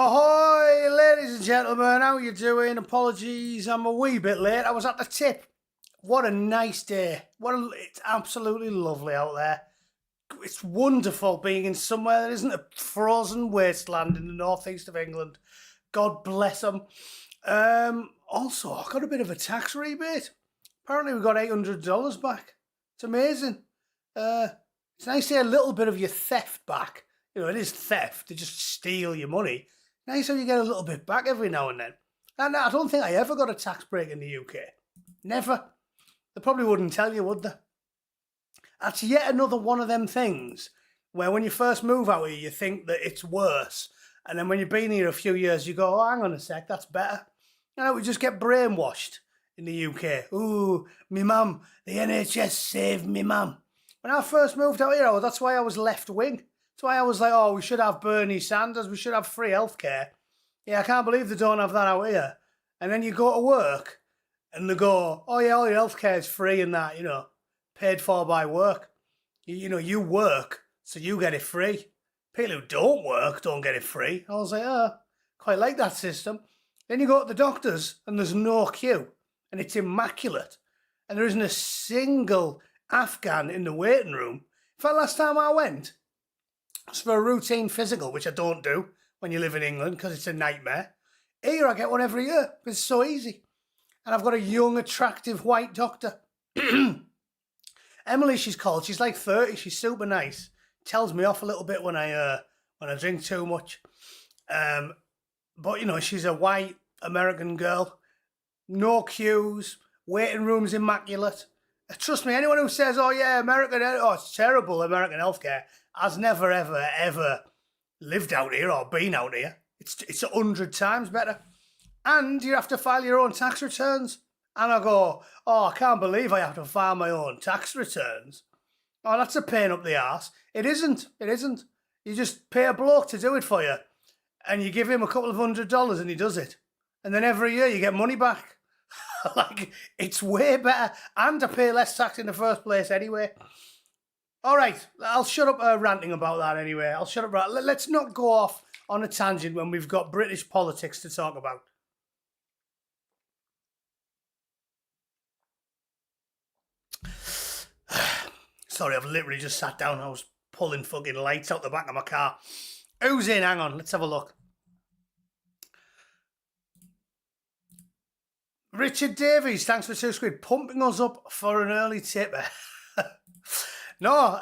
Ahoy, ladies and gentlemen, how you doing? Apologies, I'm a wee bit late. I was at the tip. What a nice day. It's absolutely lovely out there. It's wonderful being in somewhere that isn't a frozen wasteland in the northeast of England. God bless them. Also, I got a bit of a tax rebate. Apparently we got $800 back. It's amazing. It's nice to get a little bit of your theft back. You know, it is theft to just steal your money. Nice how you get a little bit back every now and then. And I don't think I ever got a tax break in the UK. Never. They probably wouldn't tell you, would they? That's yet another one of them things where when you first move out here, you think that it's worse. And then when you've been here a few years, you go, oh, hang on a sec, that's better. You know, we just get brainwashed in the UK. Ooh, me mum, the NHS saved me mum. When I first moved out here, that's why I was left-wing. That's why I was like, oh, we should have Bernie Sanders, we should have free healthcare. Yeah, I can't believe they don't have that out here. And then you go to work and they go, oh yeah, all your healthcare is free and that, you know, paid for by work. You know, you work, so you get it free. People who don't work don't get it free. I was like, oh, quite like that system. Then you go to the doctors and there's no queue and it's immaculate. And there isn't a single Afghan in the waiting room. In fact, last time I went, it's for a routine physical, which I don't do when you live in England because it's a nightmare. Here I get one every year. It's so easy. And I've got a young, attractive white doctor. Emily, she's called. She's like 30. She's super nice. Tells me off a little bit when I drink too much. But, you know, she's a white American girl. No queues. Waiting room's immaculate. Trust me, anyone who says, oh yeah, it's terrible, American healthcare, has never, ever, ever lived out here or been out here. It's 100 times better. And you have to file your own tax returns. And I go, oh, I can't believe I have to file my own tax returns. Oh, that's a pain up the arse. It isn't. You just pay a bloke to do it for you. And you give him a couple of $100 and he does it. And then every year you get money back. Like, it's way better. And I pay less tax in the first place anyway. All right, I'll shut up ranting about that anyway. I'll shut up. Let's not go off on a tangent when we've got British politics to talk about. Sorry, I've literally just sat down. I was pulling fucking lights out the back of my car. Who's in? Hang on, let's have a look. Richard Davies, thanks for £2, pumping us up for an early tipper. No,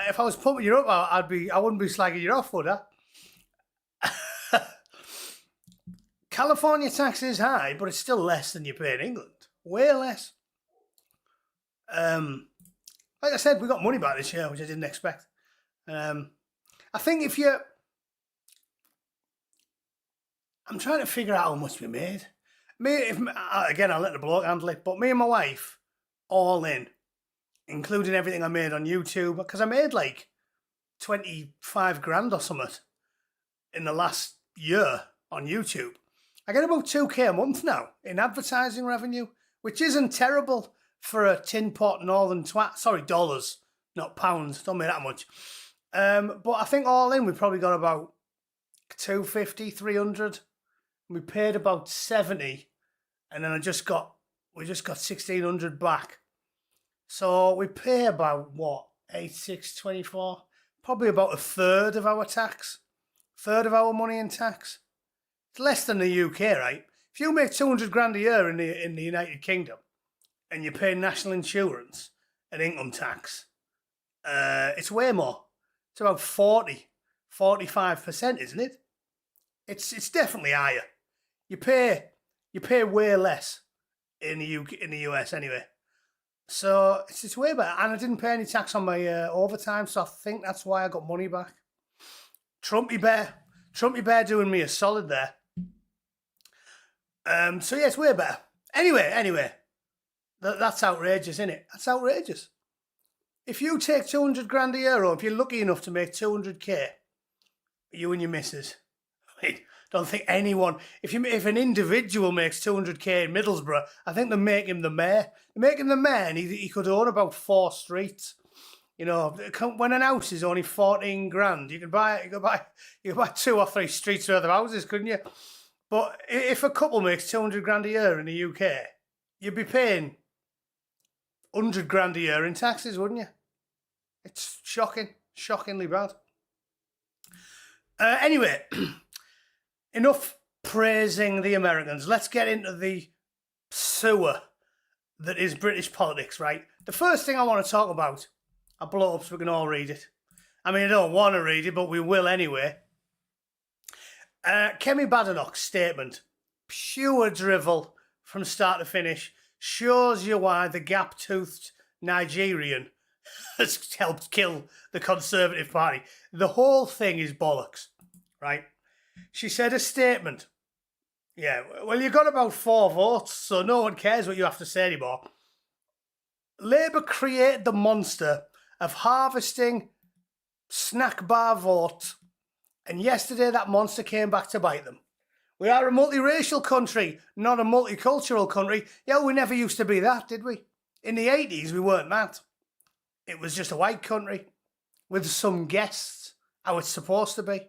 if I was pumping you up, I wouldn't be slagging you off, would I? California tax is high, but it's still less than you pay in England. Way less. Like I said, we got money back this year, which I didn't expect. I think I'm trying to figure out how much we made. Again, I'll let the bloke handle it, but me and my wife, all in, including everything I made on YouTube, because I made like 25 grand or something in the last year on YouTube. I get about 2k a month now in advertising revenue, which isn't terrible for a tin pot northern twat. Sorry, dollars, not pounds. Don't make that much. But I think all in, we probably got about 250, 300. We paid about 70, and then we just got 1,600 back. So we pay about what, 8,624? Probably about a third of our tax, third of our money in tax. It's less than the UK, right? If you make 200 grand a year in the United Kingdom, and you pay national insurance and income tax, it's way more. It's about 45%, isn't it? It's definitely higher. You pay way less in the US anyway. So it's way better. And I didn't pay any tax on my overtime, so I think that's why I got money back. Trumpy Bear doing me a solid there. So yeah, it's way better. Anyway, that's outrageous, isn't it? That's outrageous. If you take 200 grand a year, or if you're lucky enough to make 200k, you and your missus, I don't think anyone, if an individual makes 200k in Middlesbrough, I think they make him the mayor. They make him the mayor and he could own about 4 streets. You know, when an house is only 14 grand, you could buy 2 or 3 streets worth of houses, couldn't you? But if a couple makes 200 grand a year in the UK, you'd be paying 100 grand a year in taxes, wouldn't you? It's shockingly bad. Anyway, enough praising the Americans. Let's get into the sewer that is British politics, right? The first thing I want to talk about, I'll blow up so we can all read it. I mean, I don't want to read it, but we will anyway. Kemi Badenoch's statement, pure drivel from start to finish, shows you why the gap-toothed Nigerian has helped kill the Conservative Party. The whole thing is bollocks, right? She said a statement. Yeah, well, you got about 4 votes, so no one cares what you have to say anymore. Labour created the monster of harvesting snack bar votes, and yesterday that monster came back to bite them. We are a multiracial country, not a multicultural country. Yeah, we never used to be that, did we? In the 80s, we weren't that. It was just a white country with some guests, how it's supposed to be.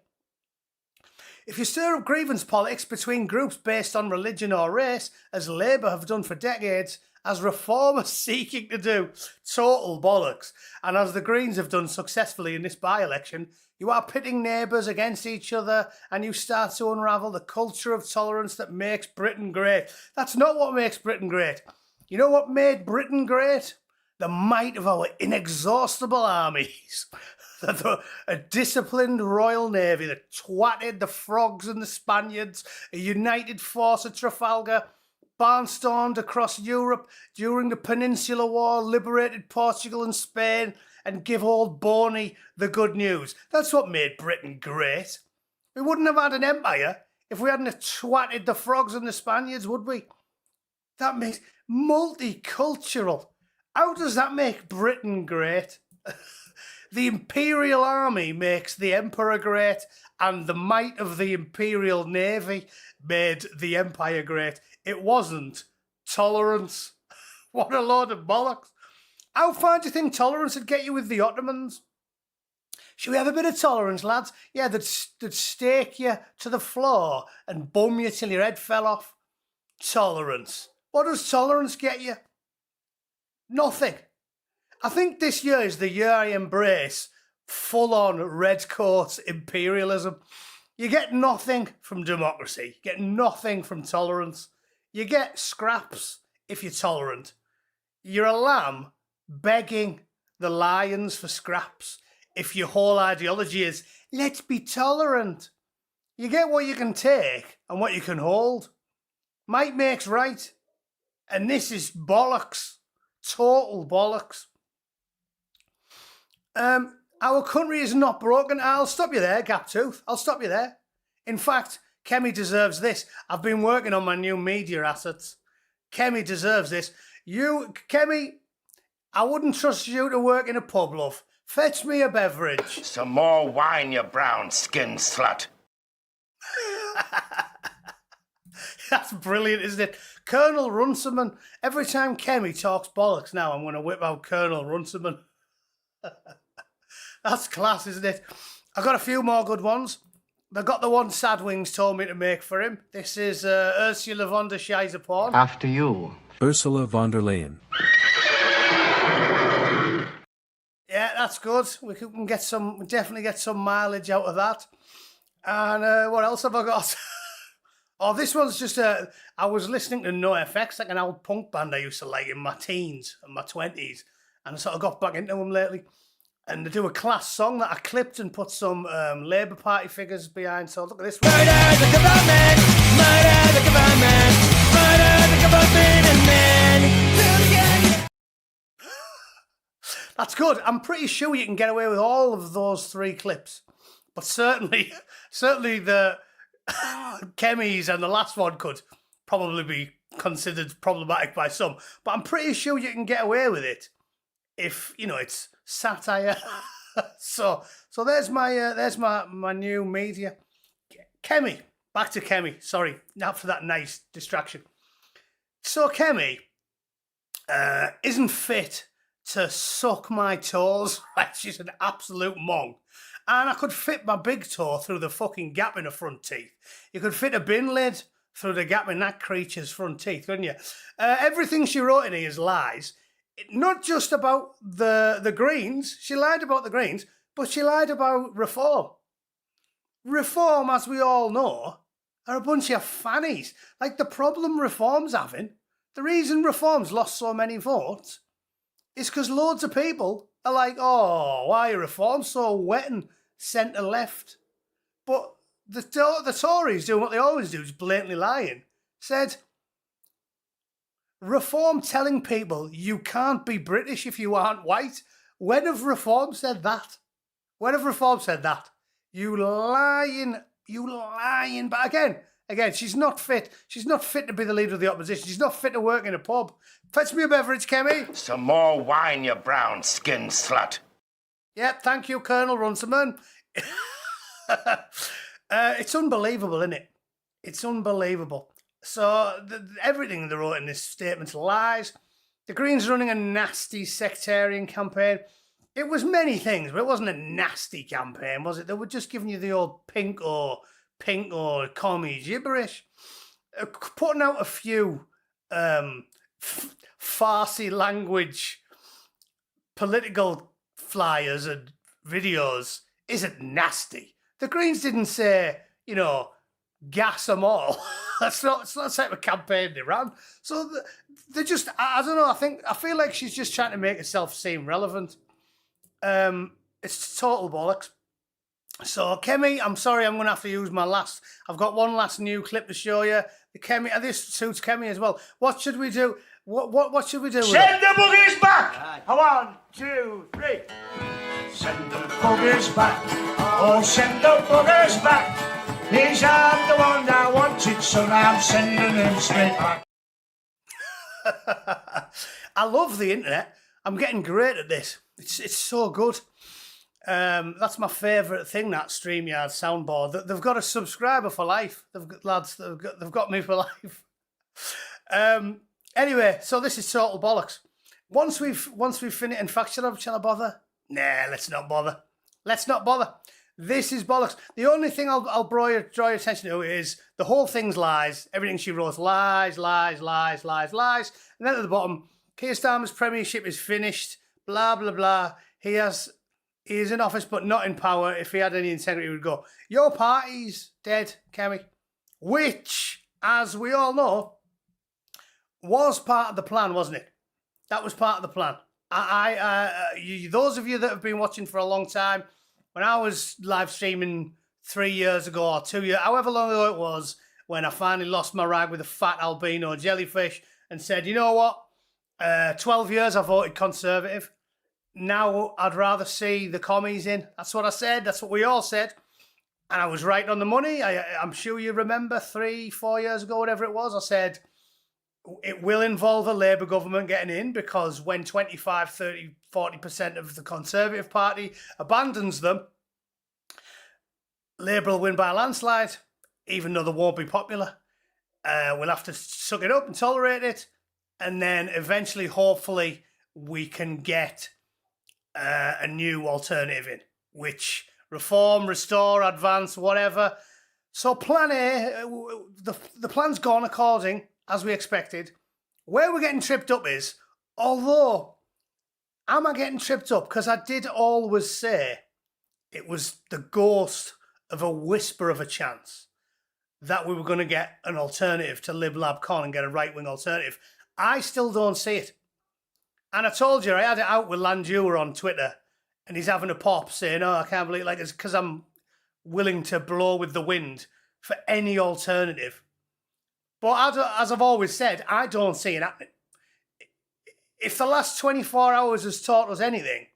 If you stir up grievance politics between groups based on religion or race, as Labour have done for decades, as reformers seeking to do, total bollocks, and as the Greens have done successfully in this by-election, you are pitting neighbours against each other and you start to unravel the culture of tolerance that makes Britain great. That's not what makes Britain great. You know what made Britain great? The might of our inexhaustible armies. A disciplined Royal Navy that twatted the frogs and the Spaniards, a united force at Trafalgar, barnstormed across Europe during the Peninsular War, liberated Portugal and Spain, and give old Boney the good news. That's what made Britain great. We wouldn't have had an empire if we hadn't twatted the frogs and the Spaniards, would we? That makes multicultural. How does that make Britain great? The Imperial Army makes the Emperor great, and the might of the Imperial Navy made the Empire great. It wasn't tolerance. What a load of bollocks. How far do you think tolerance would get you with the Ottomans? Should we have a bit of tolerance, lads? Yeah, they'd stake you to the floor and bum you till your head fell off. Tolerance. What does tolerance get you? Nothing. I think this year is the year I embrace full-on red coat imperialism. You get nothing from democracy. You get nothing from tolerance. You get scraps if you're tolerant. You're a lamb begging the lions for scraps if your whole ideology is, let's be tolerant. You get what you can take and what you can hold. Might makes right. And this is bollocks. Total bollocks. Our country is not broken. I'll stop you there, Gaptooth. I'll stop you there. In fact, Kemi deserves this. I've been working on my new media assets. Kemi deserves this. Kemi, I wouldn't trust you to work in a pub, love. Fetch me a beverage. Some more wine, you brown-skinned slut. That's brilliant, isn't it? Colonel Runciman. Every time Kemi talks bollocks now, I'm going to whip out Colonel Runciman. That's class, isn't it? I've got a few more good ones. I've got the one Sad Wings told me to make for him. This is Ursula von der Scheisse. After you. Ursula von der Leyen. Yeah, that's good. We can get definitely get some mileage out of that. And what else have I got? Oh, this one's just I was listening to NoFX, like an old punk band I used to like in my teens and my 20s. And I sort of got back into them lately. And they do a class song that I clipped and put some Labour Party figures behind. So look at this one. Murder the government! Murder the government! Murder the government and men! That's good. I'm pretty sure you can get away with all of those 3 clips. But certainly the Kemi's and the last one could probably be considered problematic by some. But I'm pretty sure you can get away with it if, you know, it's satire. so there's my new media. Kemi, back to Kemi. Sorry, after that nice distraction. So Kemi isn't fit to suck my toes. Like, she's an absolute mong. And I could fit my big toe through the fucking gap in her front teeth. You could fit a bin lid through the gap in that creature's front teeth, couldn't you? Everything she wrote in here is lies. Not just about the Greens. She lied about the Greens, but she lied about reform. Reform, as we all know, are a bunch of fannies. Like, the problem Reform's having, the reason Reform's lost so many votes is because loads of people are like, oh, why are Reform so wet and centre-left? But the Tories doing what they always do, is blatantly lying. Said, Reform telling people you can't be British if you aren't white. When have Reform said that? When have Reform said that? You lying. But again, she's not fit. She's not fit to be the leader of the opposition. She's not fit to work in a pub. Fetch me a beverage, Kemi. Some more wine, you brown-skinned slut. Yeah, thank you, Colonel Runciman. It's unbelievable, isn't it? It's unbelievable. So everything they wrote in this statement's lies. The Greens running a nasty sectarian campaign. It was many things, but it wasn't a nasty campaign, was it? They were just giving you the old pink or commie gibberish. Putting out a few Farsi language political flyers and videos isn't nasty. The Greens didn't say, gas them all. It's not the type of campaign they ran. So they're just, I don't know, I feel like she's just trying to make herself seem relevant. It's total bollocks. So, Kemi, I'm sorry, I'm going to have to use I've got one last new clip to show you. The Kemi, and this suits Kemi as well. What should we do? What should we do? Send the boogies back! 1, 2, 3. Send the boogers back. Oh, send the boogers back. He's not the one I wanted, so now I'm sending him straight back. I love the internet. I'm getting great at this. It's so good. That's my favourite thing, that StreamYard soundboard. They've got a subscriber for life. They've got me for life. Anyway, so this is total bollocks. Once we've finished, in fact, shall I bother? Nah, let's not bother. This is bollocks. The only thing I'll draw your attention to is the whole thing's lies. Everything she wrote, lies. And then at the bottom, Keir Starmer's premiership is finished. Blah blah blah. He is in office but not in power. If he had any integrity, he would go. Your party's dead, Kemi. Which, as we all know, was part of the plan, wasn't it? That was part of the plan. Those of you that have been watching for a long time, when I was live streaming 3 years ago or 2 years, however long ago it was, when I finally lost my rag with a fat albino jellyfish and said, you know what? 12 years I voted Conservative. Now I'd rather see the commies in. That's what I said. That's what we all said. And I was right on the money. I'm sure you remember 3-4 years ago, whatever it was, I said it will involve a Labour government getting in, because when 25, 30, 40% of the Conservative Party abandons them, Labour will win by a landslide, even though they won't be popular. We'll have to suck it up and tolerate it. And then eventually, hopefully, we can get a new alternative in, which reform, restore, advance, whatever. So plan A, the plan's gone according as we expected. Where we're getting tripped up is, although, am I getting tripped up? Because I did always say it was the ghost of a whisper of a chance that we were going to get an alternative to Lib Lab Con and get a right-wing alternative. I still don't see it. And I told you, I had it out with Landua on Twitter, and he's having a pop saying, oh, I can't believe, like, it's because I'm willing to blow with the wind for any alternative. But as I've always said, I don't see it happening. If the last 24 hours has taught us anything,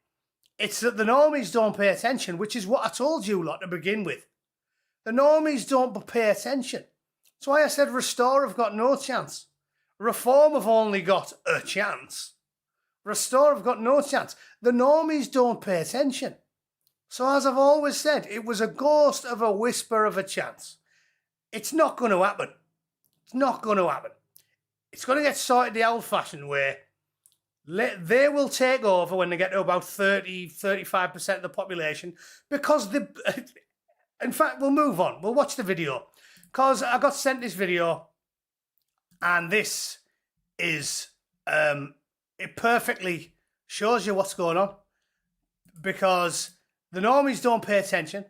it's that the normies don't pay attention, which is what I told you lot to begin with. The normies don't pay attention. That's why I said Restore have got no chance. Reform have only got a chance. Restore have got no chance. The normies don't pay attention. So as I've always said, it was a ghost of a whisper of a chance. It's not going to happen. It's not going to happen. It's going to get sorted the old-fashioned way. They will take over when they get to about 35% of the population because the. In fact, we'll move on. We'll watch the video because I got sent this video, and this is it perfectly shows you what's going on because the normies don't pay attention,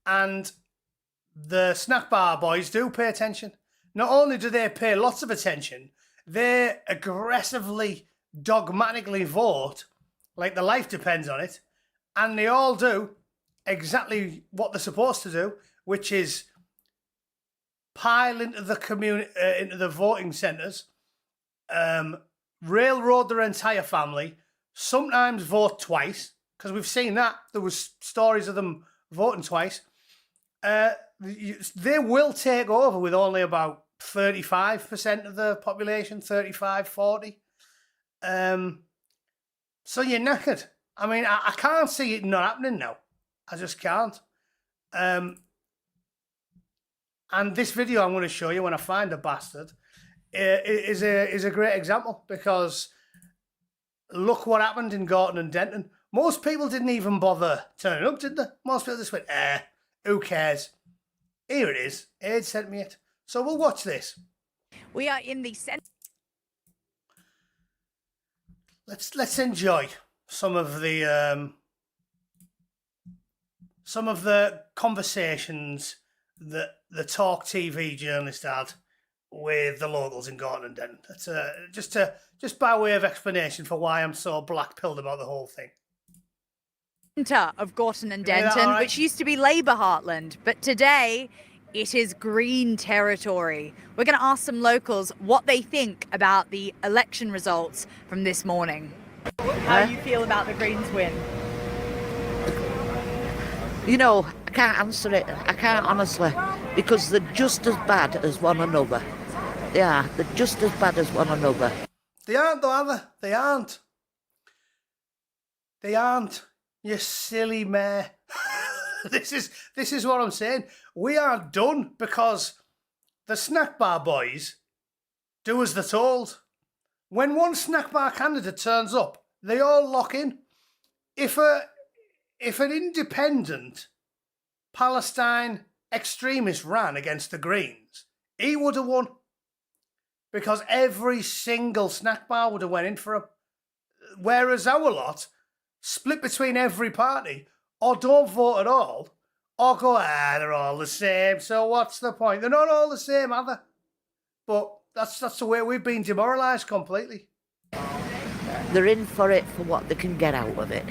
and the snack bar boys do pay attention. Not only do they pay lots of attention, they aggressively, dogmatically vote like their life depends on it, and they all do exactly what they're supposed to do, which is pile into the into the voting centres, railroad their entire family, sometimes vote twice, because we've seen that. There was stories of them voting twice. They will take over with only about 35% of the population, 35, 40. So you're knackered. I mean, I can't see it not happening now. I just can't. And this video I'm going to show you when I find the bastard is a great example because look what happened in Gorton and Denton. Most people didn't even bother turning up, did they? Most people just went, who cares? Here it is. Aid sent me it. So we'll watch this. We are in the centre. Let's enjoy some of the conversations that the Talk TV journalist had with the locals in Gorton and Denton. That's just by way of explanation for why I'm so black-pilled about the whole thing. Centre of Gorton and Denton, all right? which used to be Labour heartland, but today it is Green territory. We're going to ask some locals what they think about the election results from this morning. How do you feel about the Greens win? You know, I can't answer it. I can't honestly, because they're just as bad as one another. They are. They're just as bad as one another. They aren't, though, are they? They aren't. They aren't. You silly mare. This is what I'm saying. We are done because the snack bar boys do as they're told. When one snack bar candidate turns up, they all lock in. If an independent Palestine extremist ran against the Greens, he would have won because every single snack bar would have went in for him. Whereas our lot split between every party, or don't vote at all, or go, they're all the same, so what's the point? They're not all the same, are they? But that's the way we've been demoralised completely. They're in for it for what they can get out of it.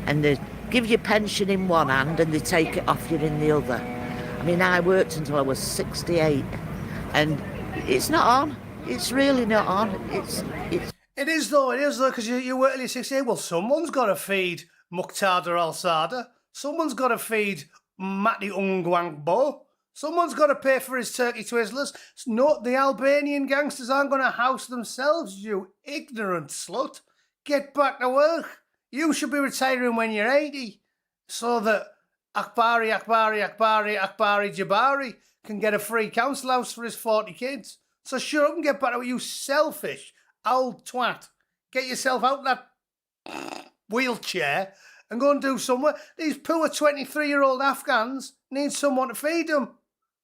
And they give you pension in one hand and they take it off you in the other. I mean, I worked until I was 68 and it's not on. It's really not on. It is though, because you work till you're 68. Well, someone's got to feed Muqtada al-Sada. Someone's got to feed Mati Ungwangbo. Someone's got to pay for his turkey twizzlers. No, the Albanian gangsters aren't going to house themselves, you ignorant slut. Get back to work. You should be retiring when you're 80 so that Akbari Jabari can get a free council house for his 40 kids. So shut up and get back to it, you selfish old twat. Get yourself out that wheelchair and go and do somewhere. These poor 23-year-old Afghans need someone to feed them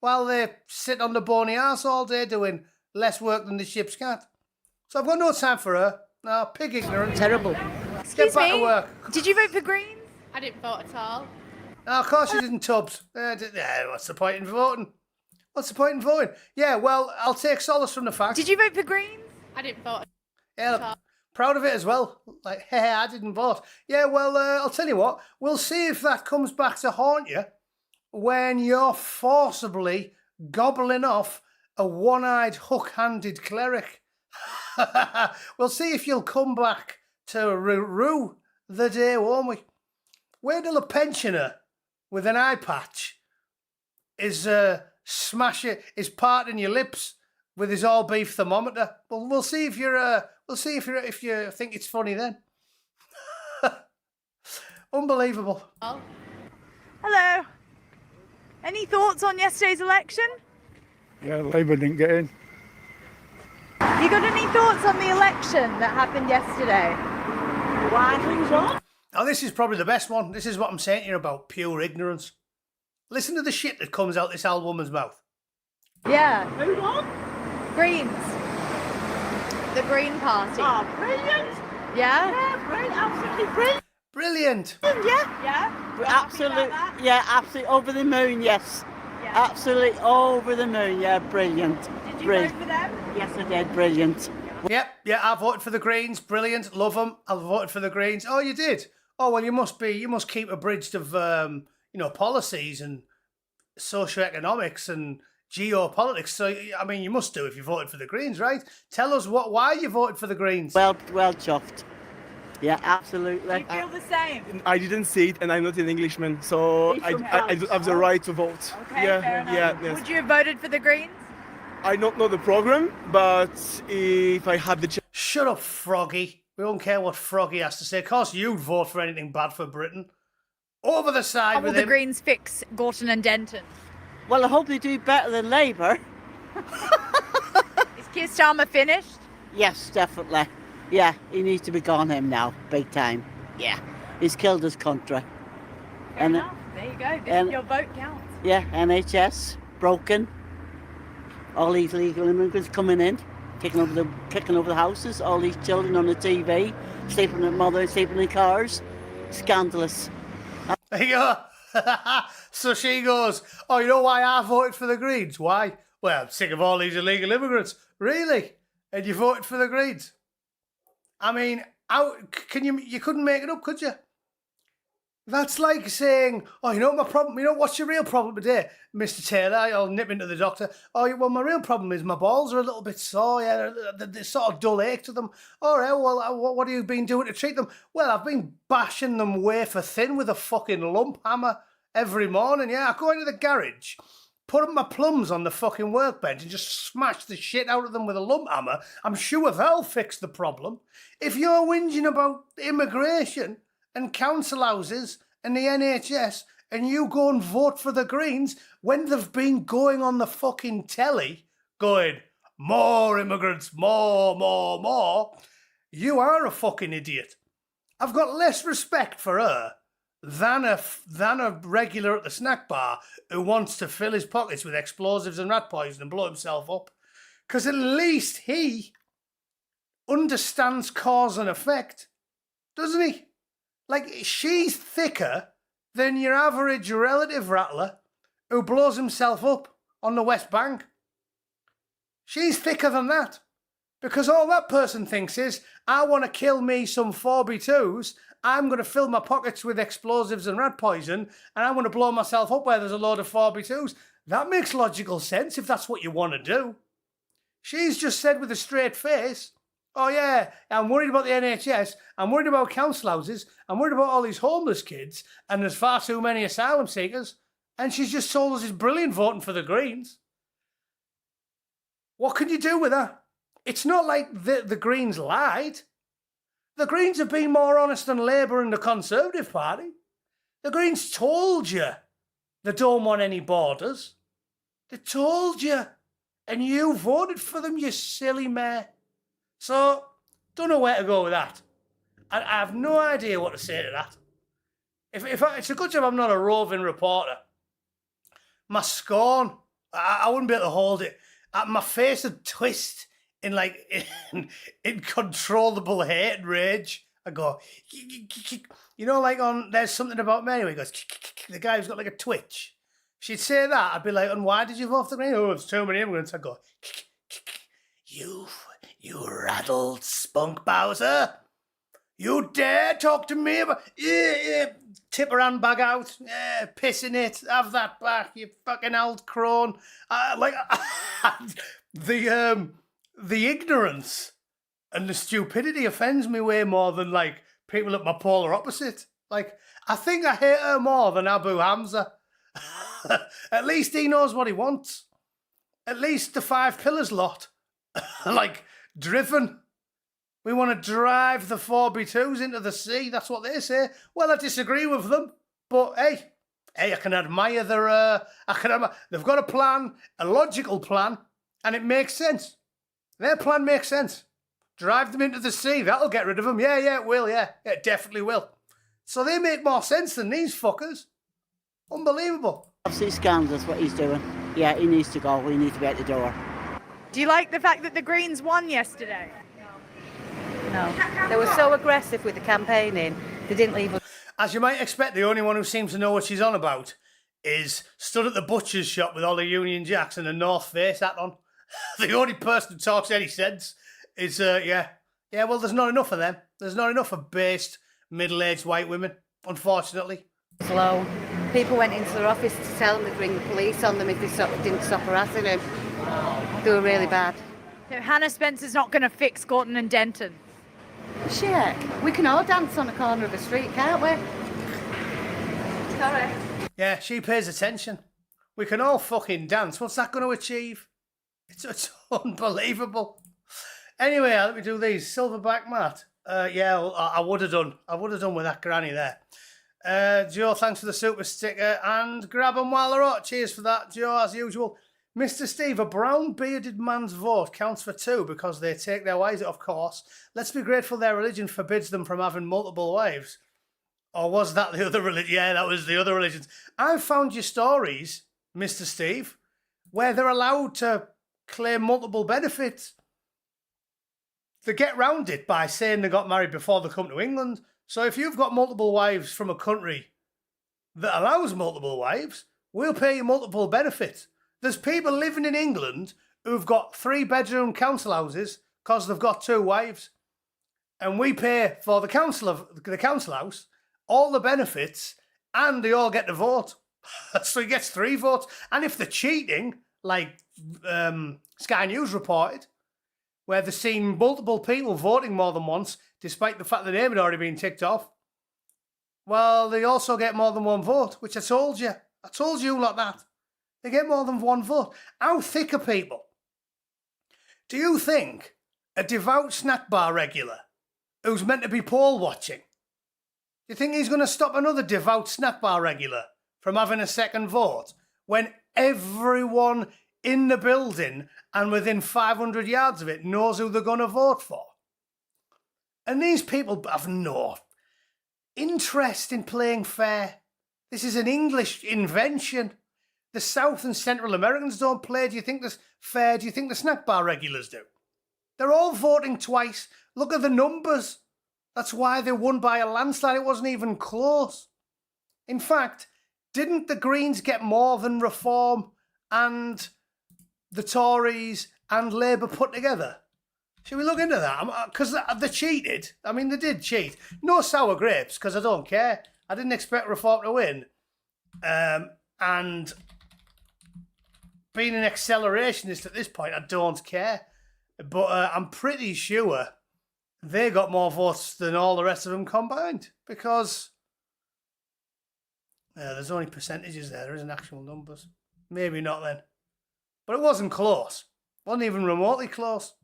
while they sit on the bony arse all day doing less work than the ship's cat. So I've got no time for her. No, pig ignorant. Terrible. Excuse Get back me, to work. did you vote for Greens? I didn't vote at all. No, of course you didn't, Tubbs. What's the point in voting? What's the point in voting? Yeah, well, I'll take solace from the fact. Did you vote for Greens? I didn't vote. Yeah, look, proud of it as well. Like, hey, I didn't vote. Yeah, well, I'll tell you what. We'll see if that comes back to haunt you when you're forcibly gobbling off a one-eyed, hook-handed cleric. We'll see if you'll come back to rue the day, won't we? Wait till a pensioner with an eye patch is parting your lips with his all beef thermometer. Well, we'll see if if you think it's funny then. Unbelievable. Oh. Hello. Any thoughts on yesterday's election? Yeah, Labour didn't get in. You got any thoughts on the election that happened yesterday? Why things on? Oh, this is probably the best one. This is what I'm saying here about pure ignorance. Listen to the shit that comes out this old woman's mouth. Yeah. Who won? Greens. The Green Party. Oh, brilliant. Yeah? Yeah, brilliant. Absolutely brilliant. Brilliant. Yeah. Yeah? Absolutely, yeah, absolutely over the moon, yes. Yeah. Absolutely over the moon, yeah, brilliant. Did you Brilliant. vote for them? Yes, I did, brilliant. Yep, yeah, I voted for the Greens. Brilliant. Love them. I voted for the Greens. Oh, you did? Oh, well, you must keep abridged of, policies and socioeconomics and geopolitics. So, I mean, you must do if you voted for the Greens, right? Tell us why you voted for the Greens. Well chuffed. Yeah, absolutely. You feel the same? I didn't see it, and I'm not an Englishman, so He's I from don't have the right to vote. Okay, fair enough. Yes. Would you have voted for the Greens? I don't know the program, but if I had the chance, Shut up, Froggy. We don't care what Froggy has to say. Of course, you'd vote for anything bad for Britain. Over the side How will with the him. Greens fix Gorton and Denton? Well, I hope they do better than Labour. Is Keir Starmer finished? Yes, definitely. Yeah, he needs to be gone him now, big time. Yeah, he's killed his country. Fair And enough. There you go. and- Your vote counts. yeah, NHS broken. All these legal immigrants coming in, kicking over the houses. All these children on the TV, sleeping with mother, sleeping in cars. Scandalous. There you go. So she goes, oh, you know why I voted for the Greens? Why? Well, I'm sick of all these illegal immigrants. Really? And you voted for the Greens? I mean, you couldn't make it up, could you? That's like saying, oh, you know what my problem, what's your real problem today, Mr. Taylor? I'll nip into the doctor. Oh, well, my real problem is my balls are a little bit sore, yeah, they sort of dull ache to them. All right, well, what have you been doing to treat them? Well, I've been bashing them wafer thin with a fucking lump hammer every morning, yeah. I go into the garage, put up my plums on the fucking workbench and just smash the shit out of them with a lump hammer. I'm sure that'll fix the problem. If you're whinging about immigration and council houses and the NHS and you go and vote for the Greens when they've been going on the fucking telly going, more immigrants, more, you are a fucking idiot. I've got less respect for her than a regular at the snack bar who wants to fill his pockets with explosives and rat poison and blow himself up. Because at least he understands cause and effect, doesn't he? Like, she's thicker than your average relative rattler who blows himself up on the West Bank. She's thicker than that. Because all that person thinks is, I want to kill me some 4B2s, I'm going to fill my pockets with explosives and rat poison, and I'm going to blow myself up where there's a load of 4B2s. That makes logical sense if that's what you want to do. She's just said with a straight face, oh yeah, I'm worried about the NHS, I'm worried about council houses, I'm worried about all these homeless kids, and there's far too many asylum seekers, and she's just told us it's brilliant voting for the Greens. What can you do with that? It's not like the Greens lied. The Greens have been more honest than Labour and the Conservative Party. The Greens told you they don't want any borders. They told you, and you voted for them, you silly mare. So, don't know where to go with that. I have no idea what to say to that. It's a good job I'm not a roving reporter. My scorn, I wouldn't be able to hold it. My face would twist in incontrollable hate and rage. I go, like on There's Something About Mary where he goes, the guy who's got like a twitch. She'd say that, I'd be like, and why did you vote for the Green? Oh, it's too many immigrants. I go, you rattled spunk Bowser. You dare talk to me about... Tip her handbag out. Piss in it. Have that back, you fucking old crone. The ignorance and the stupidity offends me way more than, like, people at my polar opposite. Like, I think I hate her more than Abu Hamza. At least he knows what he wants. At least the Five Pillars lot. Like, driven. We want to drive the 4B2s into the sea. That's what they say. Well, I disagree with them. But, hey, I can admire their... they've got a plan, a logical plan, and it makes sense. Their plan makes sense. Drive them into the sea. That'll get rid of them. Yeah, it will. Yeah, it definitely will. So they make more sense than these fuckers. Unbelievable. Obviously scandalous what he's doing. Yeah, he needs to go. He needs to be at the door. Do you like the fact that the Greens won yesterday? No. They were so aggressive with the campaigning, they didn't leave us. As you might expect, the only one who seems to know what she's on about is stood at the butcher's shop with all the Union Jacks and a North Face hat on. The only person who talks any sense is, yeah, well, there's not enough of them. There's not enough of based, middle-aged white women, unfortunately. Slow. People went into their office to tell them they'd ring the police on them if they didn't stop harassing them. They were really bad. So Hannah Spencer's not going to fix Gorton and Denton. Shit, we can all dance on the corner of the street, can't we? Sorry. Yeah, she pays attention. We can all fucking dance. What's that going to achieve? It's unbelievable. Anyway, let me do these. Silverback Matt. Yeah, well, I would have done. I would have done with that granny there. Joe, thanks for the super sticker. And grab them while they're hot. Cheers for that, Joe, as usual. Mr. Steve, a brown bearded man's vote counts for 2 because they take their wives, of course. Let's be grateful their religion forbids them from having multiple wives. Or was that the other religion? Yeah, that was the other religions. I've found your stories, Mr. Steve, where they're allowed to claim multiple benefits. They get round it by saying they got married before they come to England. So if you've got multiple wives from a country that allows multiple wives, we'll pay you multiple benefits. There's people living in England who've got 3-bedroom council houses because they've got 2 wives. And we pay for the council house, all the benefits, and they all get to vote. So he gets 3 votes. And if they're cheating, like Sky News reported, where they've seen multiple people voting more than once, despite the fact the name had already been ticked off, well, they also get more than 1 vote, which I told you. I told you like that. They get more than 1 vote. How thick are people? Do you think a devout snack bar regular who's meant to be poll watching, do you think he's going to stop another devout snack bar regular from having a second vote when everyone in the building and within 500 yards of it knows who they're going to vote for? And these people have no interest in playing fair. This is an English invention. The South and Central Americans don't play. Do you think this fair? Do you think the snack bar regulars do? They're all voting twice. Look at the numbers. That's why they won by a landslide. It wasn't even close. In fact, didn't the Greens get more than Reform and the Tories and Labour put together? Should we look into that? Because they cheated. I mean, they did cheat. No sour grapes, because I don't care. I didn't expect Reform to win. And being an accelerationist at this point, I don't care. But I'm pretty sure they got more votes than all the rest of them combined. Because there's only percentages there. There isn't actual numbers. Maybe not then. But it wasn't close. Wasn't even remotely close.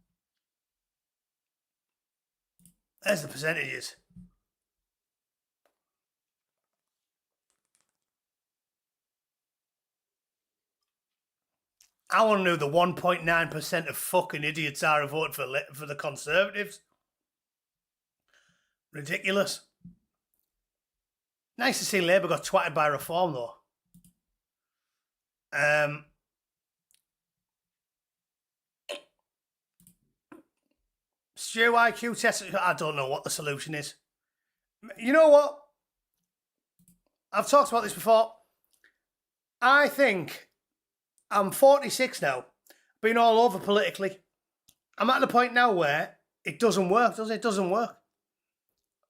There's the percentages. I want to know the 1.9% of fucking idiots are who vote for the Conservatives. Ridiculous. Nice to see Labour got twatted by Reform, though. Stu IQ test. I don't know what the solution is. You know what? I've talked about this before. I think I'm 46 now. Been all over politically. I'm at the point now where it doesn't work, does it? It doesn't work.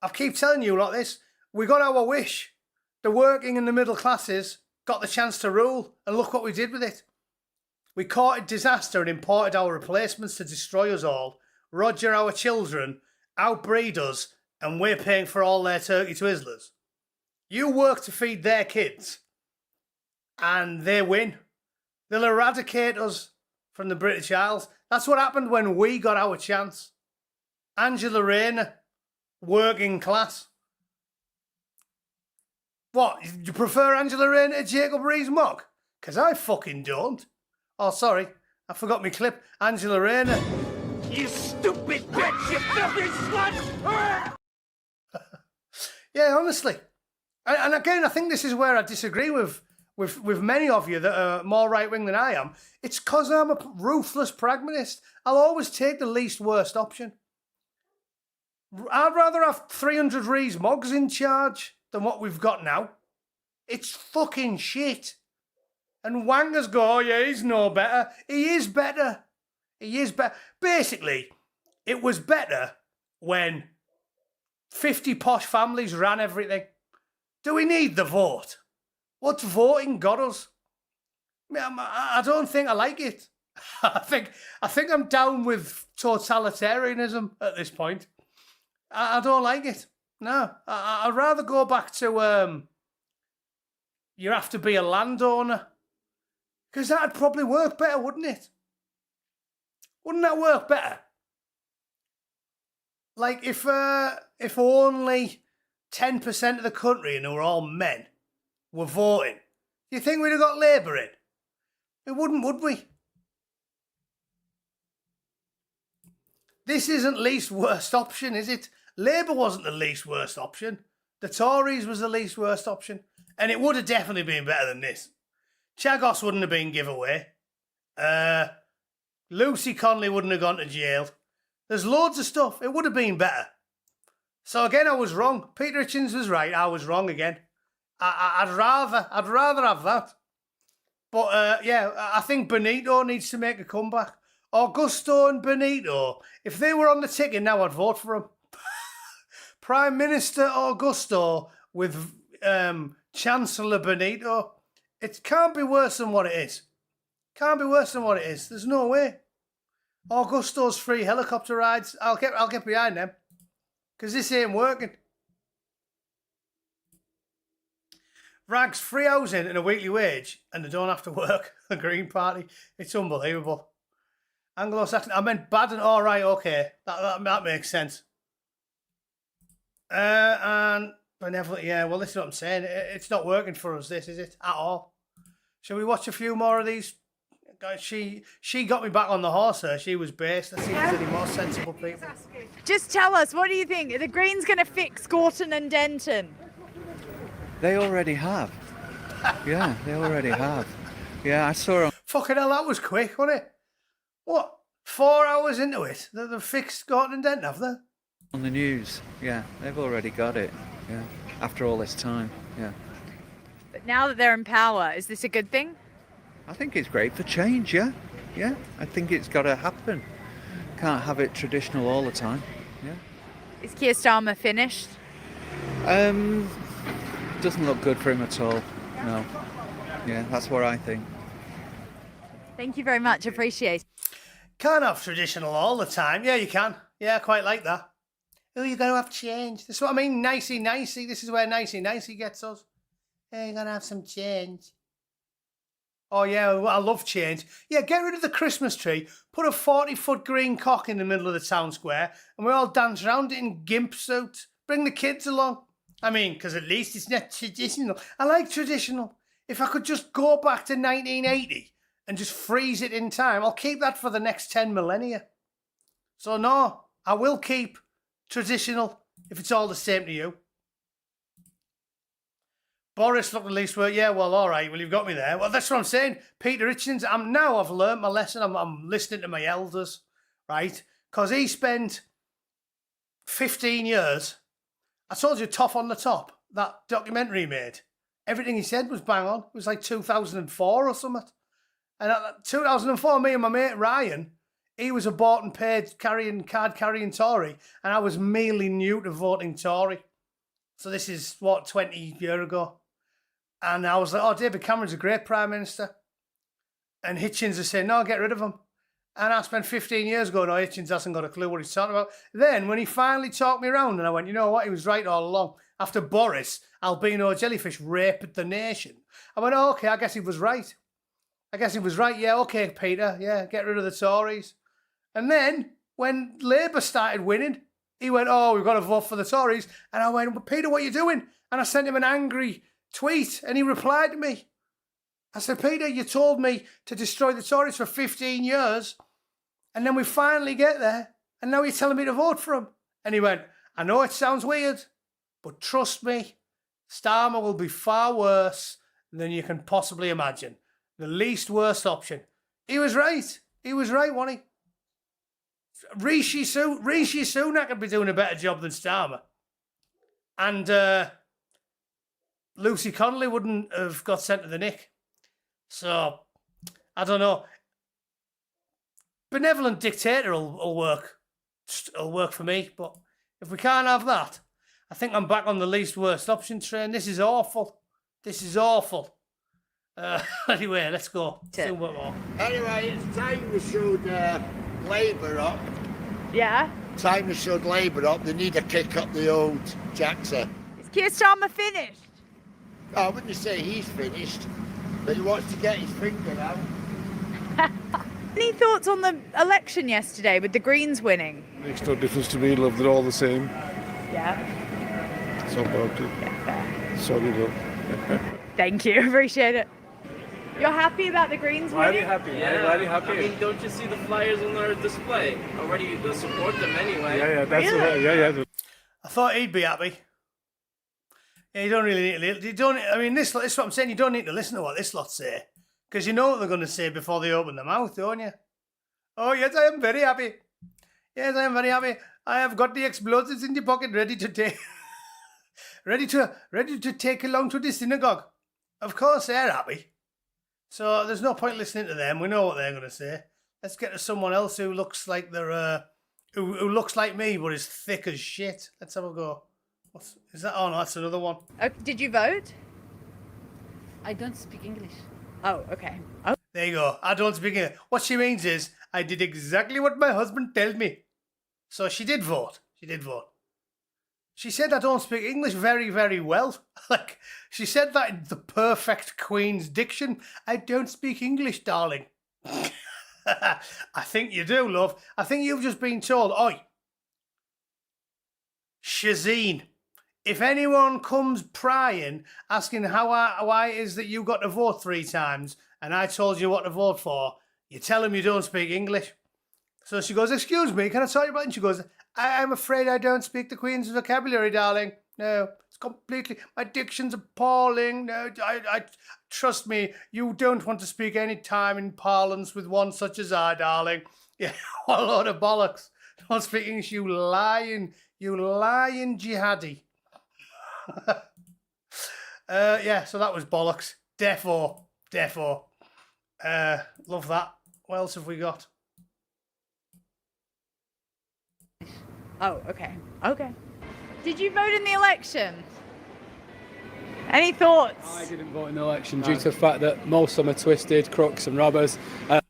I keep telling you like this. We got our wish. The working and the middle classes got the chance to rule, and look what we did with it. We courted disaster and imported our replacements to destroy us all, Roger our children, outbreed us, and we're paying for all their turkey twizzlers. You work to feed their kids, and they win. They'll eradicate us from the British Isles. That's what happened when we got our chance. Angela Rayner, working class. What, you prefer Angela Rayner to Jacob Rees-Mogg? Because I fucking don't. Oh, sorry, I forgot my clip. Angela Rayner, You stupid bitch! You filthy slut! Yeah, honestly. And again, I think this is where I disagree with many of you that are more right-wing than I am. It's because I'm a ruthless pragmatist. I'll always take the least worst option. I'd rather have 300 Rees-Moggs in charge than what we've got now. It's fucking shit. And Wangers go, oh yeah, he's no better. He is better. He is better. Basically, it was better when 50 posh families ran everything. Do we need the vote? What's voting got us? I don't think I like it. I think I'm down with totalitarianism at this point. I don't like it. No, I'd rather go back to you have to be a landowner, because that'd probably work better, wouldn't it? Wouldn't that work better? Like if only 10% of the country, and they were all men, were voting, do you think we'd have got Labour in? We wouldn't, would we? This isn't least worst option, is it? Labour wasn't the least worst option. The Tories was the least worst option. And it would have definitely been better than this. Chagos wouldn't have been giveaway. Lucy Conley wouldn't have gone to jail. There's loads of stuff. It would have been better. So again, I was wrong. Peter Hitchens was right. I was wrong again. I'd rather have that. But yeah, I think Benito needs to make a comeback. Augusto and Benito. If they were on the ticket now, I'd vote for them. Prime Minister Augusto with Chancellor Benito. It can't be worse than what it is. Can't be worse than what it is. There's no way. Augusto's free helicopter rides. I'll get behind them. Because this ain't working. Rags, free housing and a weekly wage, and they don't have to work. The Green Party. It's unbelievable. Anglo-Saxon. I meant bad and all right. Okay, that makes sense. And benevolent. Yeah. Well, this is what I'm saying. It's not working for us. This is it at all. Shall we watch a few more of these? She got me back on the horse. She was based. Let's see if there's any more sensible people. Just tell us, what do you think? Are the Greens going to fix Gorton and Denton? They already have. Yeah, they already have. Yeah, I saw them. Fucking hell, that was quick, wasn't it? What? 4 hours into it, they've fixed Gorton and Denton, have they? On the news. Yeah, they've already got it. Yeah, after all this time. Yeah. But now that they're in power, is this a good thing? I think it's great for change. Yeah, yeah. I think it's got to happen. Can't have it traditional all the time. Yeah. Is Keir Starmer finished? Doesn't look good for him at all. No. Yeah, that's what I think. Thank you very much. Appreciate it. Can't have traditional all the time. Yeah, you can. Yeah, I quite like that. Oh, you're going to have change. This is what I mean. Nicey. This is where nicey gets us. Hey, you're going to have some change. Oh, yeah, I love change. Yeah, get rid of the Christmas tree, put a 40-foot green cock in the middle of the town square, and we all dance around it in gimp suits. Bring the kids along. I mean, because at least it's not traditional. I like traditional. If I could just go back to 1980 and just freeze it in time, I'll keep that for the next 10 millennia. So no, I will keep traditional if it's all the same to you. Boris looked at least well, yeah, well, all right, well, you've got me there. Well, that's what I'm saying. Peter Hitchens, I've learnt my lesson. I'm listening to my elders, right? Because he spent 15 years. I told you, Toff on the Top, that documentary he made. Everything he said was bang on. It was like 2004 or something. And 2004, me and my mate Ryan, he was a bought and paid card-carrying Tory, and I was merely new to voting Tory. So this is, 20 years ago. And I was like, oh, David Cameron's a great Prime Minister. And Hitchens is saying, no, get rid of him. And I spent 15 years going, no, Hitchens hasn't got a clue what he's talking about. Then, when he finally talked me around, and I went, you know what, he was right all along. After Boris, albino jellyfish raped the nation. I went, oh, okay, I guess he was right. Yeah, okay, Peter, yeah, get rid of the Tories. And then, when Labour started winning, he went, oh, we've got to vote for the Tories. And I went, well, Peter, what are you doing? And I sent him an angry tweet, and he replied to me. I said, Peter, you told me to destroy the Tories for 15 years. And then we finally get there, and now you're telling me to vote for him. And he went, I know it sounds weird, but trust me, Starmer will be far worse than you can possibly imagine. The least worst option. He was right. He was right, wasn't he? Rishi Sunak could be doing a better job than Starmer. And Lucy Connolly wouldn't have got sent to the Nick. So, I don't know. Benevolent dictator will work. It'll work for me. But if we can't have that, I think I'm back on the least worst option train. This is awful. This is awful. Anyway, let's go. See what more. Anyway, it's time we showed Labour up. Yeah. Time we showed Labour up. They need to kick up the old Jackson. Is Keir Starmer finished? I wouldn't say he's finished, but he wants to get his finger out. Any thoughts on the election yesterday with the Greens winning? Makes no difference to me, love, they're all the same. Yeah. So about it. Yeah, fair. Sorry, love. Thank you, appreciate it. You're happy about the Greens winning? happy, Very happy. I mean, don't you see the flyers on their display? Already, they support them anyway. Yeah. I thought he'd be happy. Yeah, you don't really need to. You don't. I mean, this is what I'm saying. You don't need to listen to what this lot say, because you know what they're going to say before they open their mouth, don't you? Oh yes, I am very happy. Yes, I am very happy. I have got the explosives in the pocket, ready to take, ready to take along to the synagogue. Of course, they're happy. So there's no point listening to them. We know what they're going to say. Let's get to someone else who looks like they're who looks like me but is thick as shit. Let's have a go. Is that? Oh no, that's another one. Did you vote? I don't speak English. Oh, okay. Oh. There you go. I don't speak English. What she means is, I did exactly what my husband told me. So she did vote. She did vote. She said I don't speak English very, very well. Like, she said that in the perfect Queen's diction. I don't speak English, darling. I think you do, love. I think you've just been told, oi, Shazeen, if anyone comes prying, asking why it is that you got to vote 3 times, and I told you what to vote for, you tell them you don't speak English. So she goes, excuse me, can I tell you about it? And she goes, I'm afraid I don't speak the Queen's vocabulary, darling. No, it's completely, my diction's appalling. No, I trust me, you don't want to speak any time in parlance with one such as I, darling. Yeah, what a load of bollocks. Don't speak English, you lying jihadi. Yeah, so that was bollocks. Defo. Love that. What else have we got? Oh, okay. Okay. Did you vote in the election? Any thoughts? I didn't vote in the election due to the fact that most of them are twisted, crooks and robbers. Yeah,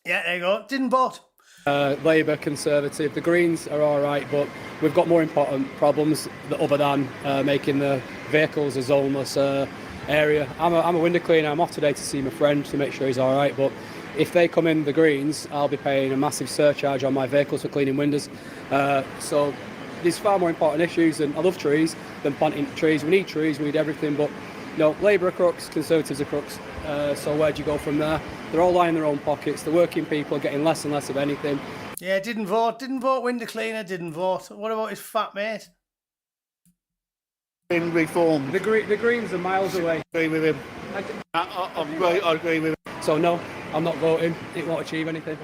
there you go. Didn't vote. Labour, Conservative. The Greens are all right, but we've got more important problems other than making the vehicles a zoneless area. I'm a window cleaner. I'm off today to see my friend to make sure he's all right, but if they come in the Greens, I'll be paying a massive surcharge on my vehicles for cleaning windows. So there's far more important issues, and I love trees than planting trees. We need trees, we need everything, but no, Labour are crooks, Conservatives are crooks. So where do you go from there? They're all lining their own pockets. The working people are getting less and less of anything. Yeah, didn't vote. Window cleaner, didn't vote. What about his fat mate? Been reformed. The Greens are miles away. Agree with him. I agree with him. So no, I'm not voting. It won't achieve anything.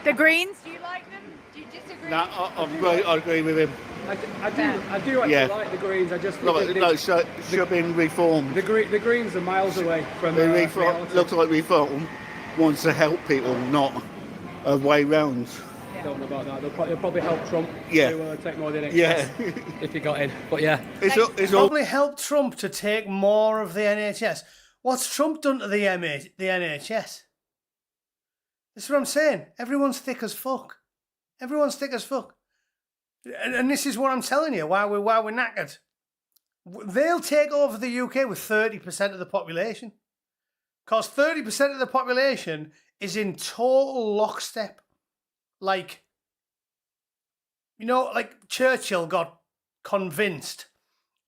The Greens, do you like them? Do you disagree? No, I agree with him. I do actually like the Greens. I just think should have been reformed. The Greens are miles away from reform. Looks like reform wants to help people, not a way round. I don't know about that. They'll probably help Trump to take more of the NHS if he got in. But yeah, it's probably help Trump to take more of the NHS. What's Trump done to the NHS? That's what I'm saying. Everyone's thick as fuck. Everyone's thick as fuck. And this is what I'm telling you, why we're knackered. They'll take over the UK with 30% of the population. Because 30% of the population is in total lockstep. Like, like Churchill got convinced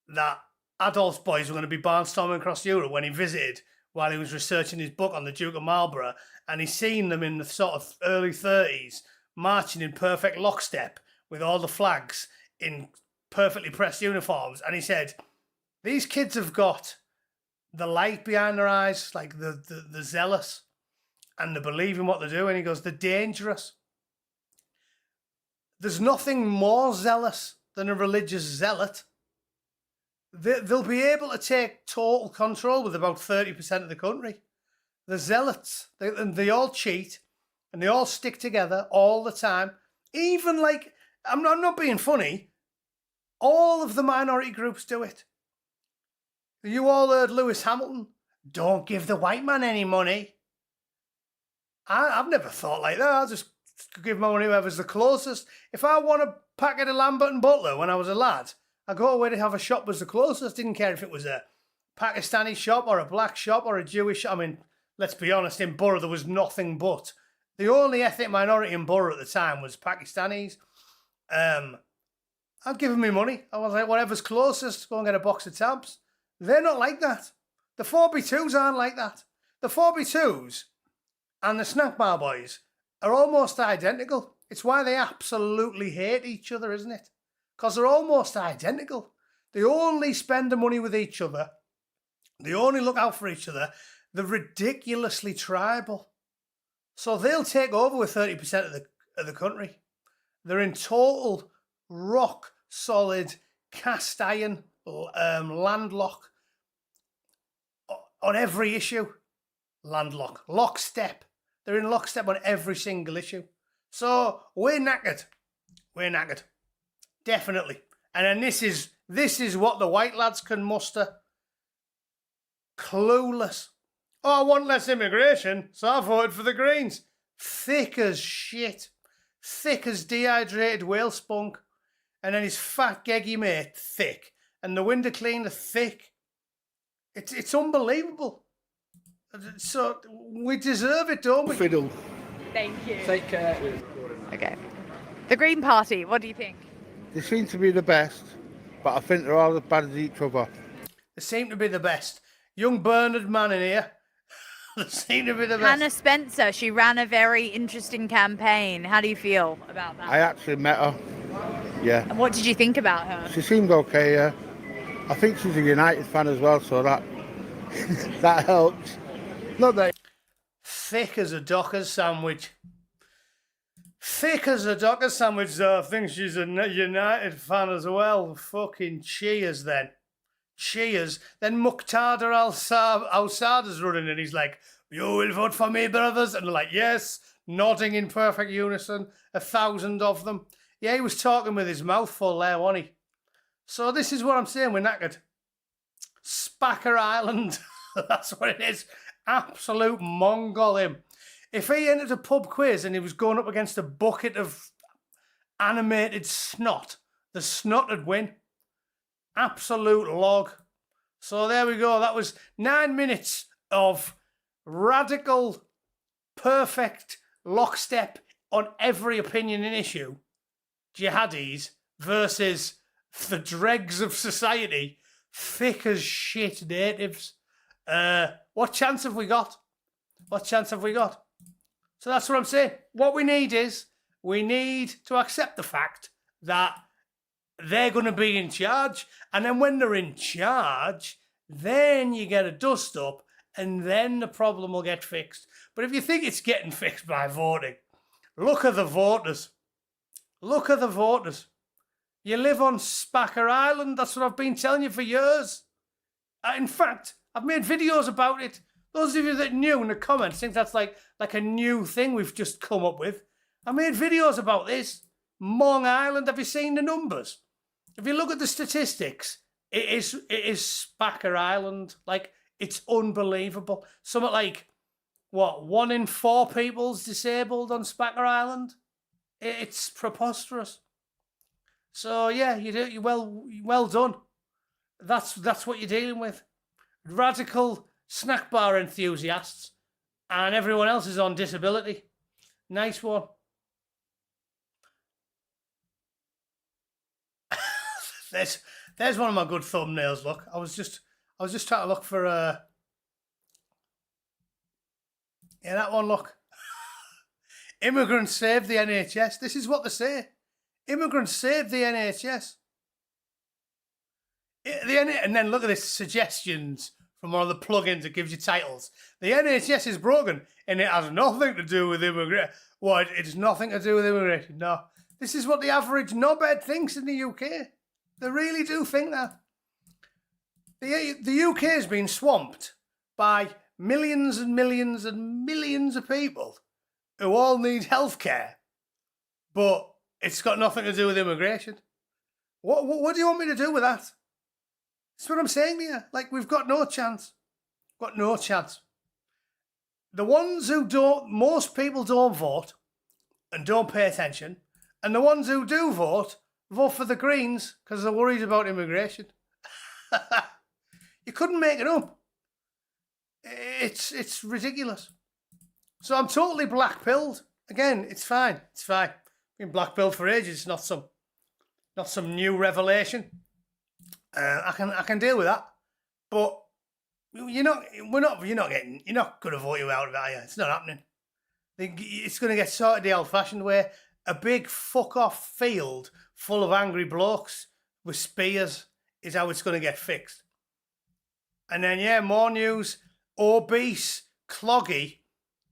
that Adolf's boys were going to be barnstorming across Europe when he visited while he was researching his book on the Duke of Marlborough, and he's seen them in the sort of early 30s marching in perfect lockstep with all the flags in perfectly pressed uniforms. And he said, these kids have got the light behind their eyes, like the zealous, and they believe in what they're doing. He goes, they're dangerous. There's nothing more zealous than a religious zealot. They'll be able to take total control with about 30% of the country. The zealots, they all cheat and they all stick together all the time. Even like, I'm not being funny, all of the minority groups do it. You all heard Lewis Hamilton, don't give the white man any money. I've never thought like that. I'll just give my money to whoever's the closest. If I want a packet of Lambert and Butler when I was a lad, I go away to have a shop was the closest. Didn't care if it was a Pakistani shop or a black shop or a Jewish shop. I mean, let's be honest, in Borough there was nothing but. The only ethnic minority in Borough at the time was Pakistanis. I'd give them my money. I was like, whatever's closest, go and get a box of tabs. They're not like that. The 4B2s aren't like that. The 4B2s and the snack bar boys are almost identical. It's why they absolutely hate each other, isn't it? Because they're almost identical. They only spend the money with each other. They only look out for each other. They're ridiculously tribal. So they'll take over with 30% of the country. They're in total rock solid cast iron landlock on every issue. Landlock. Lockstep. They're in lockstep on every single issue. So we're knackered. We're knackered. Definitely. And then this is what the white lads can muster. Clueless. Oh, I want less immigration, so I voted for the Greens. Thick as shit. Thick as dehydrated whale spunk. And then his fat geggy mate, thick. And the window cleaner, thick. It's unbelievable. So we deserve it, don't we? Fiddle. Thank you. Take care. Okay. The Green Party, what do you think? They seem to be the best, but I think they're all as bad as each other. They seem to be the best. Young Bernard man in here. They seem to be the best. Hannah Spencer, she ran a very interesting campaign. How do you feel about that? I actually met her. Yeah. And what did you think about her? She seemed okay, yeah. I think she's a United fan as well, so that that helps. Not that. Thick as a Dockers sandwich. Thick as a Dockers sandwich, though. I think she's a United fan as well. Fucking cheers, then. Cheers. Then Muqtada al-Sadr's running and he's like, you will vote for me, brothers? And they're like, yes. Nodding in perfect unison. 1,000 of them. Yeah, he was talking with his mouth full there, wasn't he? So this is what I'm saying, we're knackered. Spacker Island. That's what it is. Absolute Mongol him. If he entered a pub quiz and he was going up against a bucket of animated snot, the snot would win. Absolute log. So there we go. That was 9 minutes of radical, perfect lockstep on every opinion and issue. Jihadis versus the dregs of society, thick as shit natives. What chance have we got? What chance have we got? So that's what I'm saying. What we need is, we need to accept the fact that they're going to be in charge. And then when they're in charge, then you get a dust up and then the problem will get fixed. But if you think it's getting fixed by voting, look at the voters. Look at the voters. You live on Spacker Island. That's what I've been telling you for years. In fact, I've made videos about it. Those of you that knew in the comments think that's like a new thing we've just come up with. I made videos about this. Mong Island, have you seen the numbers? If you look at the statistics, it is Spacker Island. Like, it's unbelievable. Something like, what, 1 in 4 people's disabled on Spacker Island? It's preposterous. So yeah, you well done. That's what you're dealing with. Radical snack bar enthusiasts, and everyone else is on disability. Nice one. There's one of my good thumbnails. Look, I was just trying to look for Yeah, that one, look. Immigrants saved the NHS. This is what they say. Immigrants saved the NHS. And then look at this, suggestions from one of the plugins that gives you titles. The NHS is broken and it has nothing to do with immigration. What? It's nothing to do with immigration. No. This is what the average knobhead thinks in the UK. They really do think that. The UK has been swamped by millions and millions and millions of people who all need healthcare, but it's got nothing to do with immigration. What do you want me to do with that? That's what I'm saying to you. Like, we've got no chance. Got no chance. The ones who don't, most people don't vote and don't pay attention, and the ones who do vote for the Greens because they're worried about immigration. You couldn't make it up. It's ridiculous. So I'm totally black-pilled. Again, it's fine. It's fine. Been black-pilled for ages. It's not some new revelation. I can deal with that. But you're not going to vote you out of it, are you? It's not happening. It's going to get sorted the old-fashioned way. A big fuck-off field full of angry blokes with spears is how it's going to get fixed. And then, yeah, more news. Obese Cloggy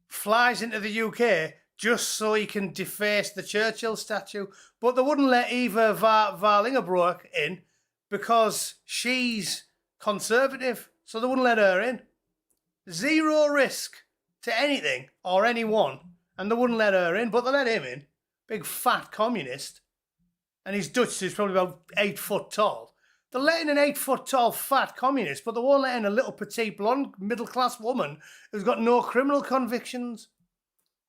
flies into the UK just so he can deface the Churchill statue. But they wouldn't let Eva Varlingerbroek in because she's conservative. So they wouldn't let her in. Zero risk to anything or anyone. And they wouldn't let her in, but they let him in. Big fat communist. And he's Dutch, so he's probably about 8 foot tall. They're letting an 8 foot tall fat communist, but they won't let in a little petite blonde middle class woman who's got no criminal convictions.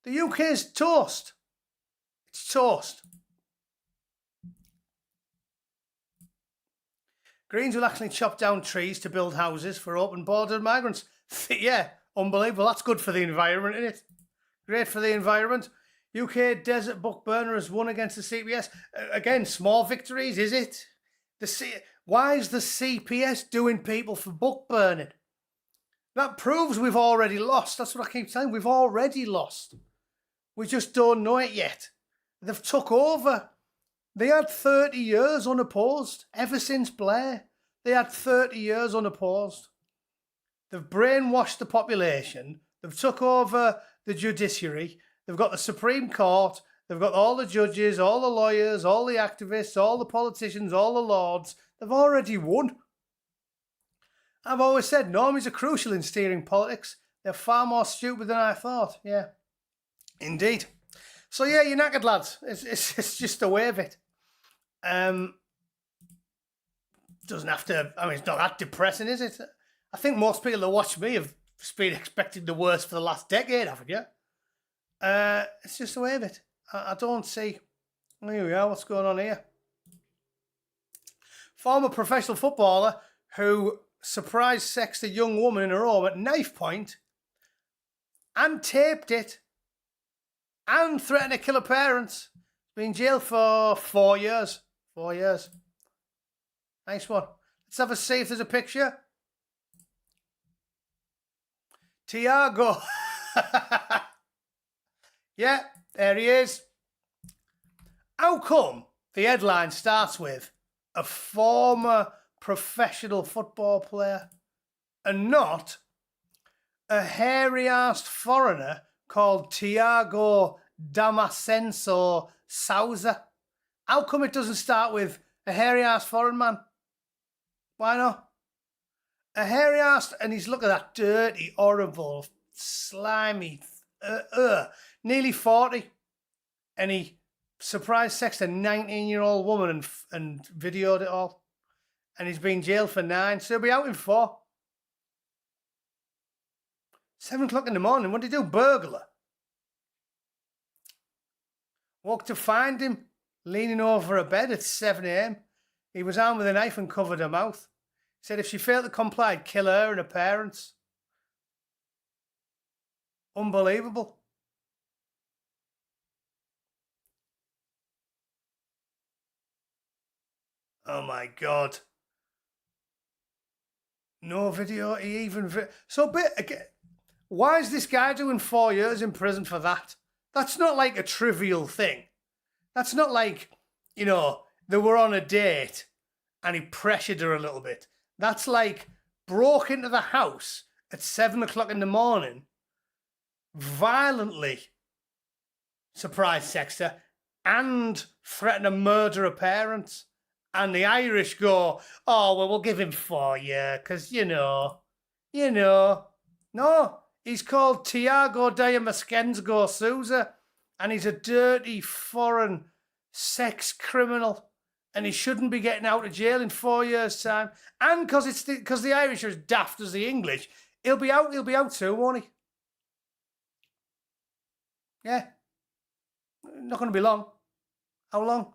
The UK's toast. It's toast. Greens will actually chop down trees to build houses for open border migrants. Yeah, unbelievable. That's good for the environment, isn't it? Great for the environment. UK Desert Book Burner has won against the CPS. Again, small victories, is it? Why is the CPS doing people for book burning? That proves we've already lost. That's what I keep saying. We've already lost. We just don't know it yet. They've took over. They had 30 years unopposed. Ever since Blair, they had 30 years unopposed. They've brainwashed the population. They've took over the judiciary. They've got the Supreme Court. They've got all the judges, all the lawyers, all the activists, all the politicians, all the lords. They've already won. I've always said normies are crucial in steering politics. They're far more stupid than I thought. Yeah, indeed. So yeah, you're knackered, lads. It's just the way of it. Doesn't have to. I mean, it's not that depressing, is it? I think most people that watch me have been expecting the worst for the last decade, haven't you? It's just the way of it. I don't see. Here we are. What's going on here? Former professional footballer who surprise sexed a young woman in her home at knife point and taped it and threatened to kill her parents. Been in jail for 4 years. 4 years. Nice one. Let's have a see if there's a picture. Tiago. Yeah, there he is. How come the headline starts with a former professional football player and not a hairy-arsed foreigner called Tiago Damascenso Souza? How come it doesn't start with a hairy-arsed foreign man? Why not? A hairy-arsed, and he's, look at that dirty, horrible, slimy, nearly 40, and he surprise sexed a 19-year-old woman and videoed it all. And he's been jailed for 9, so he'll be out in 4. 7 o'clock in the morning, what did he do? Burglar. Woke to find him leaning over a bed at 7 a.m. He was armed with a knife and covered her mouth. He said if she failed to comply, he'd kill her and her parents. Unbelievable. Oh my God. No video, he even... So, again, Why is this guy doing 4 years in prison for that? That's not like a trivial thing. That's not like, you know, they were on a date and he pressured her a little bit. That's like broke into the house at 7 o'clock in the morning, violently surprise sexed her, and threatened to murder her parents. And the Irish go, oh, well, we'll give him 4 years, because, you know. No, he's called Tiago Diamaskensko Souza, and he's a dirty foreign sex criminal, and he shouldn't be getting out of jail in 4 years' time. And because the Irish are as daft as the English, he'll be out soon, won't he? Yeah. Not going to be long. How long?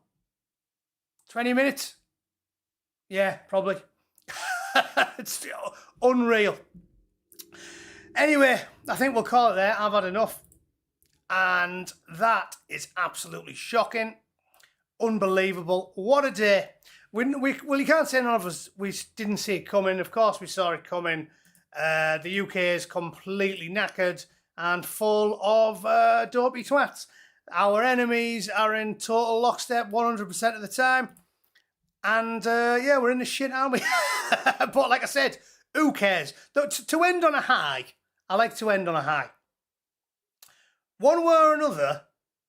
20 minutes? Yeah, probably. It's unreal. Anyway, I think we'll call it there. I've had enough. And that is absolutely shocking. Unbelievable. What a day. Well, you can't say none of us, we didn't see it coming. Of course we saw it coming. The UK is completely knackered and full of dopey twats. Our enemies are in total lockstep 100% of the time. And yeah, we're in the shit, aren't we? But like I said, who cares? To end on a high, I like to end on a high. One way or another,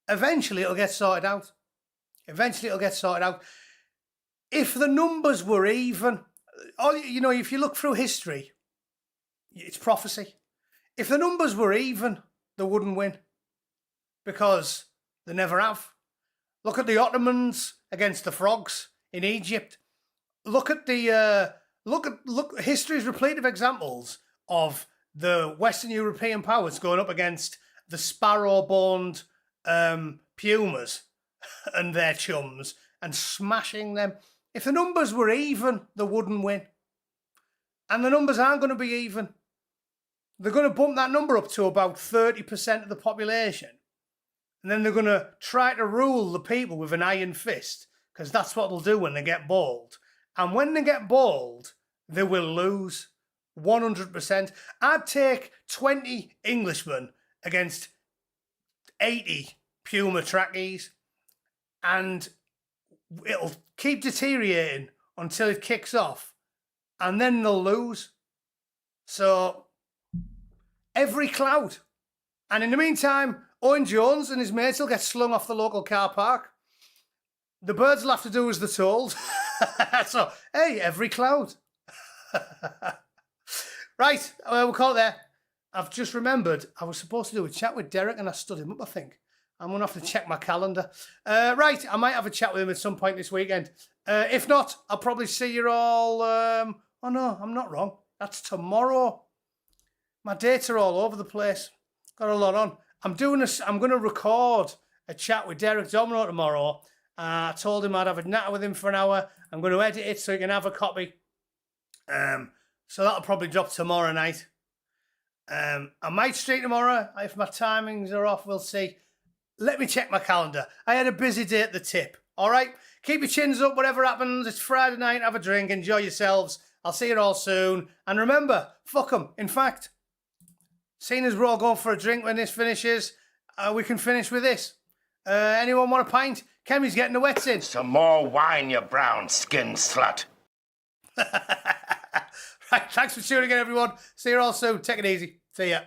eventually it'll get sorted out. If the numbers were even, if you look through history, it's prophecy. If the numbers were even, they wouldn't win. Because they never have. Look at the Ottomans against the frogs in Egypt. Look at history is replete of examples of the Western European powers going up against the sparrow-boned pumas and their chums and smashing them. If the numbers were even, they wouldn't win. And the numbers aren't going to be even. They're going to bump that number up to about 30% of the population. And then they're going to try to rule the people with an iron fist, because that's what they'll do when they get bold. And when they get bold, they will lose 100%. I'd take 20 Englishmen against 80 Puma trackies, and it'll keep deteriorating until it kicks off, and then they'll lose. So, every cloud. And in the meantime, Owen Jones and his mates will get slung off the local car park. The birds will have to do as they're told. So, hey, every cloud. Right, we'll call it there. I've just remembered I was supposed to do a chat with Derek and I stood him up, I think. I'm going to have to check my calendar. Right, I might have a chat with him at some point this weekend. If not, I'll probably see you all... oh no, I'm not wrong. That's tomorrow. My dates are all over the place. Got a lot on. I'm going to record a chat with Derek Domino tomorrow. I told him I'd have a natter with him for an hour. I'm going to edit it so he can have a copy. So that'll probably drop tomorrow night. I might stream tomorrow. If my timings are off, we'll see. Let me check my calendar. I had a busy day at the tip. All right? Keep your chins up, whatever happens. It's Friday night. Have a drink. Enjoy yourselves. I'll see you all soon. And remember, fuck them. In fact, seeing as we're all going for a drink when this finishes, we can finish with this. Anyone want a pint? Kemi's getting the wets in. Some more wine, you brown-skinned slut. Right, thanks for tuning in, everyone. See you all soon. Take it easy. See ya.